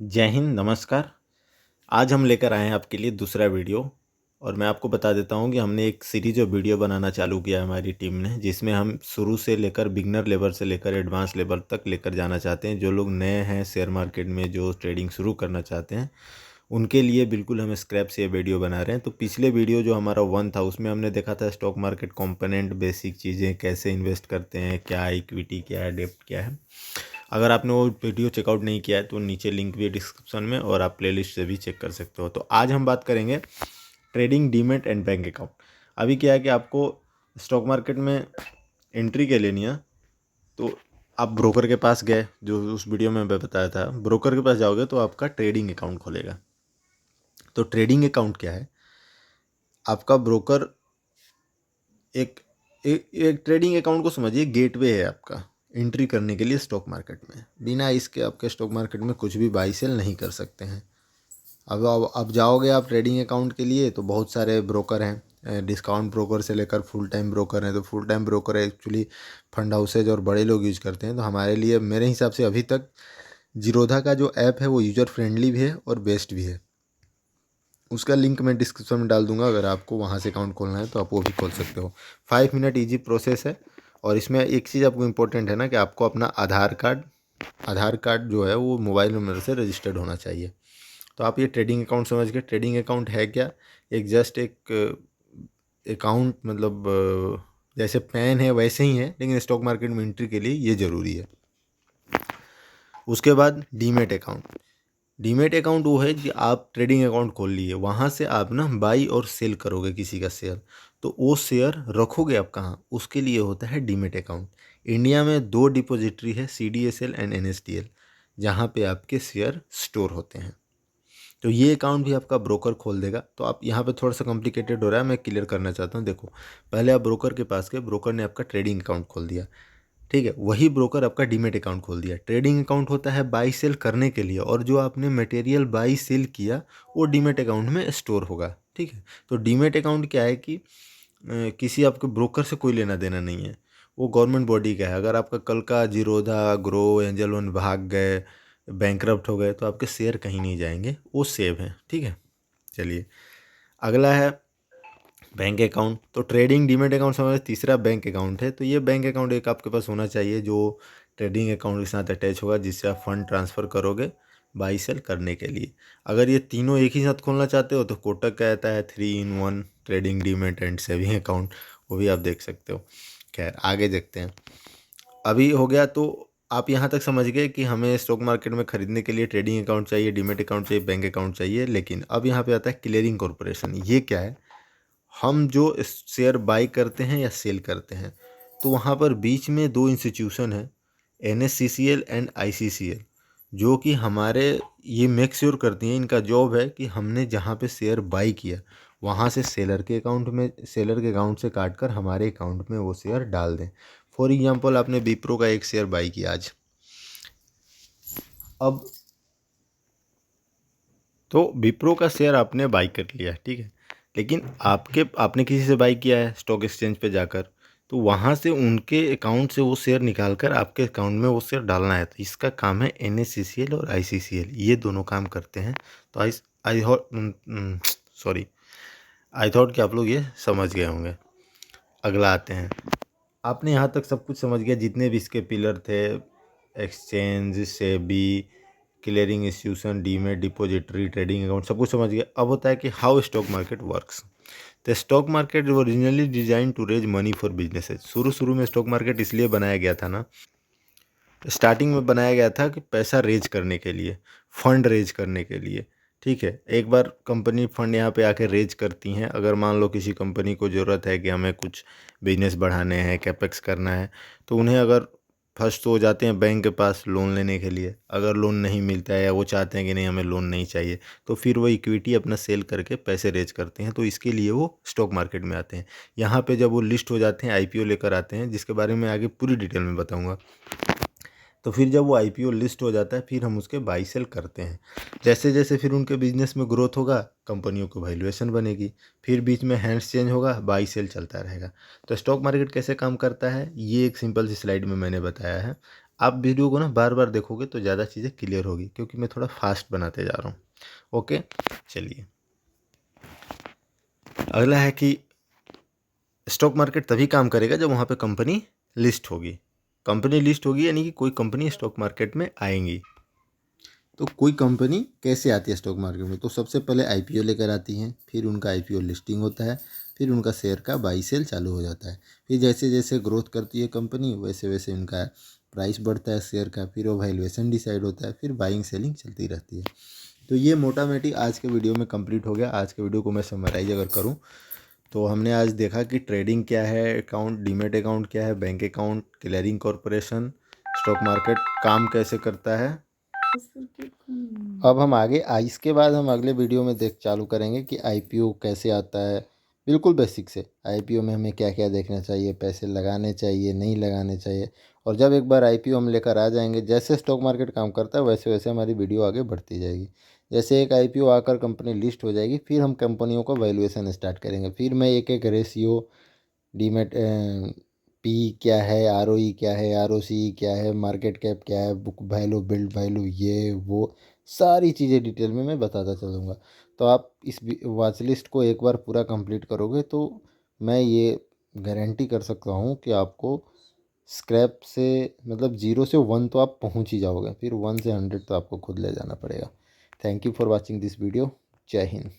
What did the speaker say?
जय हिंद, नमस्कार। आज हम लेकर आए हैं आपके लिए दूसरा वीडियो। और मैं आपको बता देता हूं कि हमने एक सीरीज ऑफ वीडियो बनाना चालू किया है हमारी टीम ने, जिसमें हम शुरू से लेकर बिगनर लेवल से लेकर एडवांस लेवल तक लेकर जाना चाहते हैं। जो लोग नए हैं शेयर मार्केट में, जो ट्रेडिंग शुरू करना चाहते हैं, उनके लिए बिल्कुल हम स्क्रैप से ये वीडियो बना रहे हैं। तो पिछले वीडियो जो हमारा 1 था, उसमें हमने देखा था स्टॉक मार्केट कंपोनेंट, बेसिक चीज़ें, कैसे इन्वेस्ट करते हैं, क्या इक्विटी, क्या है डेब्ट, क्या है। अगर आपने वो वीडियो चेकआउट नहीं किया है तो नीचे लिंक भी है डिस्क्रिप्शन में, और आप प्लेलिस्ट से भी चेक कर सकते हो। तो आज हम बात करेंगे trading, demat and bank account. अभी क्या है कि आपको स्टॉक मार्केट में एंट्री के लिए नहीं है, तो आप ब्रोकर के पास गए, जो उस वीडियो में मैं बताया था, ब्रोकर के पास जाओगे तो आपका ट्रेडिंग अकाउंट खोलेगा। तो ट्रेडिंग अकाउंट क्या है? आपका ब्रोकर एक ट्रेडिंग अकाउंट को समझिए गेटवे है आपका एंट्री करने के लिए स्टॉक मार्केट में। बिना इसके आपके स्टॉक मार्केट में कुछ भी बाई सेल नहीं कर सकते हैं। अब जाओगे आप ट्रेडिंग अकाउंट के लिए तो बहुत सारे ब्रोकर हैं, डिस्काउंट ब्रोकर से लेकर फुल टाइम ब्रोकर हैं। तो full time broker actually fund houses और बड़े लोग यूज करते हैं। तो हमारे लिए मेरे हिसाब से अभी तक जीरोधा का जो ऐप है वो यूजर फ्रेंडली भी है और बेस्ट भी है। उसका लिंक मैं डिस्क्रिप्शन में डाल दूंगा, अगर आपको वहाँ से अकाउंट खोलना है तो आप वो भी खोल सकते हो। 5 मिनट ईजी प्रोसेस है। और इसमें एक चीज़ आपको इम्पोर्टेंट है ना, कि आपको अपना आधार कार्ड जो है वो मोबाइल नंबर से रजिस्टर्ड होना चाहिए। तो आप ये ट्रेडिंग अकाउंट समझ गए। ट्रेडिंग अकाउंट है क्या? एक जस्ट एक अकाउंट, मतलब जैसे पैन है वैसे ही है, लेकिन स्टॉक मार्केट में एंट्री के लिए ये ज़रूरी है। उसके बाद डीमेट अकाउंट। डीमेट अकाउंट वो है कि आप ट्रेडिंग अकाउंट खोल लिए, वहाँ से आप ना बाई और सेल करोगे किसी का शेयर, तो वो शेयर रखोगे आप कहाँ, उसके लिए होता है डीमेट अकाउंट। इंडिया में 2 डिपॉजिटरी है, CDSL एंड NSDL, जहाँ पे आपके शेयर स्टोर होते हैं। तो ये अकाउंट भी आपका ब्रोकर खोल देगा। तो आप यहाँ पे थोड़ा सा कॉम्प्लिकेटेड हो रहा है, मैं क्लियर करना चाहता हूँ। देखो, पहले आप ब्रोकर के पास गए, ब्रोकर ने आपका ट्रेडिंग अकाउंट खोल दिया, ठीक है। वही ब्रोकर आपका डीमेट अकाउंट खोल दिया। ट्रेडिंग अकाउंट होता है बाई सेल करने के लिए, और जो आपने मटेरियल बाई सेल किया वो डीमेट अकाउंट में स्टोर होगा, ठीक है। तो डीमेट अकाउंट क्या है कि किसी आपके ब्रोकर से कोई लेना देना नहीं है, वो गवर्नमेंट बॉडी का है। अगर आपका कल का जीरोधा, ग्रो, एंजल वन भाग गए, बैंकरप्ट हो गए, तो आपके शेयर कहीं नहीं जाएंगे, वो सेव हैं, ठीक है। चलिए, अगला है बैंक अकाउंट। तो ट्रेडिंग, डीमेट अकाउंट समझ, तीसरा बैंक अकाउंट है। तो ये बैंक अकाउंट एक आपके पास होना चाहिए जो ट्रेडिंग अकाउंट के साथ अटैच होगा, जिससे आप फंड ट्रांसफ़र करोगे बाई सेल करने के लिए। अगर ये तीनों एक ही साथ खोलना चाहते हो तो कोटक का आता है 3 in 1 trading, demat and saving account, वो भी आप देख सकते हो। खैर, आगे देखते हैं। अभी हो गया, तो आप यहाँ तक समझ गए कि हमें स्टॉक मार्केट में खरीदने के लिए ट्रेडिंग अकाउंट चाहिए, डीमेट अकाउंट चाहिए, बैंक अकाउंट चाहिए। लेकिन अब यहाँ पे आता है क्लियरिंग कॉरपोरेशन। ये क्या है? हम जो शेयर बाई करते हैं या सेल करते हैं, तो वहाँ पर बीच में 2 इंस्टीट्यूशन है, NSCCL एंड ICCL, जो कि हमारे ये मेक श्योर करती हैं, इनका जॉब है कि हमने जहाँ पे शेयर बाई किया वहाँ से सेलर के अकाउंट से काट कर हमारे अकाउंट में वो शेयर डाल दें। फॉर एग्जांपल, आपने विप्रो का एक शेयर बाई किया आज, अब तो विप्रो का शेयर आपने बाई कर लिया, ठीक है। लेकिन आपने किसी से बाई किया है स्टॉक एक्सचेंज पे जाकर, तो वहाँ से उनके अकाउंट से वो शेयर निकाल कर आपके अकाउंट में वो शेयर डालना है। तो इसका काम है NSCCL और ICCL, ये दोनों काम करते हैं। तो आई सॉरी आई थॉट कि आप लोग ये समझ गए होंगे। अगला आते हैं। आपने यहाँ तक सब कुछ समझ गया, जितने भी इसके पिलर थे, exchange, SEBI, clearing institution, demat, depository, trading account, सब कुछ समझ गया। अब होता है कि how stock market works. The stock market originally design to raise money for businesses. शुरू शुरू में स्टॉक मार्केट इसलिए बनाया गया था ना, स्टार्टिंग में बनाया गया था कि पैसा रेज करने के लिए, फंड रेज करने के लिए, ठीक है। एक बार कंपनी फंड यहाँ पे आके रेज करती हैं। अगर मान लो किसी कंपनी को ज़रूरत है कि हमें कुछ बिजनेस बढ़ाने हैं, कैपेक्स करना है, तो उन्हें अगर फर्स्ट तो हो जाते हैं बैंक के पास लोन लेने के लिए। अगर लोन नहीं मिलता है या वो चाहते हैं कि नहीं हमें लोन नहीं चाहिए, तो फिर वो इक्विटी अपना सेल करके पैसे रेज करते हैं। तो इसके लिए वो स्टॉक मार्केट में आते हैं। यहाँ पे जब वो लिस्ट हो जाते हैं, IPO लेकर आते हैं, जिसके बारे में आगे पूरी डिटेल में बताऊँगा। तो फिर जब वो IPO लिस्ट हो जाता है, फिर हम उसके बाई सेल करते हैं। जैसे जैसे फिर उनके बिजनेस में ग्रोथ होगा, कंपनियों को वैल्यूएशन बनेगी, फिर बीच में हैंड्स चेंज होगा, बाई सेल चलता रहेगा। तो स्टॉक मार्केट कैसे काम करता है, ये एक सिंपल सी स्लाइड में मैंने बताया है। आप वीडियो को ना बार बार देखोगे तो ज़्यादा चीज़ें क्लियर होगी, क्योंकि मैं थोड़ा फास्ट बनाते जा रहा हूँ। ओके, चलिए अगला है कि स्टॉक मार्केट तभी काम करेगा जब वहाँ पे कंपनी लिस्ट होगी। कंपनी लिस्ट होगी यानी कि कोई कंपनी स्टॉक मार्केट में आएंगी। तो कोई कंपनी कैसे आती है स्टॉक मार्केट में? तो सबसे पहले आईपीओ लेकर आती हैं, फिर उनका आईपीओ लिस्टिंग होता है, फिर उनका शेयर का बाई सेल चालू हो जाता है। फिर जैसे जैसे ग्रोथ करती है कंपनी वैसे वैसे उनका प्राइस बढ़ता है शेयर का, फिर वो वैल्यूएशन डिसाइड होता है, फिर बाइंग सेलिंग चलती रहती है। तो ये मोटा मोटी आज के वीडियो में कंप्लीट हो गया। आज के वीडियो को मैं समराइज अगर करूँ तो हमने आज देखा कि ट्रेडिंग क्या है, अकाउंट डीमेट अकाउंट क्या है, bank account, clearing corporation, stock market काम कैसे करता है। अब हम आगे इसके बाद हम अगले वीडियो में चालू करेंगे कि आईपीओ कैसे आता है, बिल्कुल बेसिक से। आईपीओ में हमें क्या क्या देखना चाहिए, पैसे लगाने चाहिए नहीं लगाने चाहिए। और जब एक बार आईपीओ हम लेकर आ जाएंगे, जैसे स्टॉक मार्केट काम करता है वैसे वैसे हमारी वीडियो आगे बढ़ती जाएगी। जैसे एक आईपीओ आकर कंपनी लिस्ट हो जाएगी, फिर हम कंपनियों का वैल्यूएशन स्टार्ट करेंगे। फिर मैं एक एक रेशियो, डीमेट पी क्या है, आरओई क्या है, आरओसी क्या है, मार्केट कैप क्या है, बुक वैल्यू, बिल्ड वैल्यू, ये वो सारी चीज़ें डिटेल में मैं बताता चलूँगा। तो आप इस वॉच लिस्ट को एक बार पूरा कंप्लीट करोगे तो मैं ये गारंटी कर सकता हूँ कि आपको स्क्रैप से, मतलब 0 से 1 तो आप पहुँच ही जाओगे, फिर 1 से 100 तो आपको खुद ले जाना पड़ेगा। Thank you for watching this video. जय हिंद।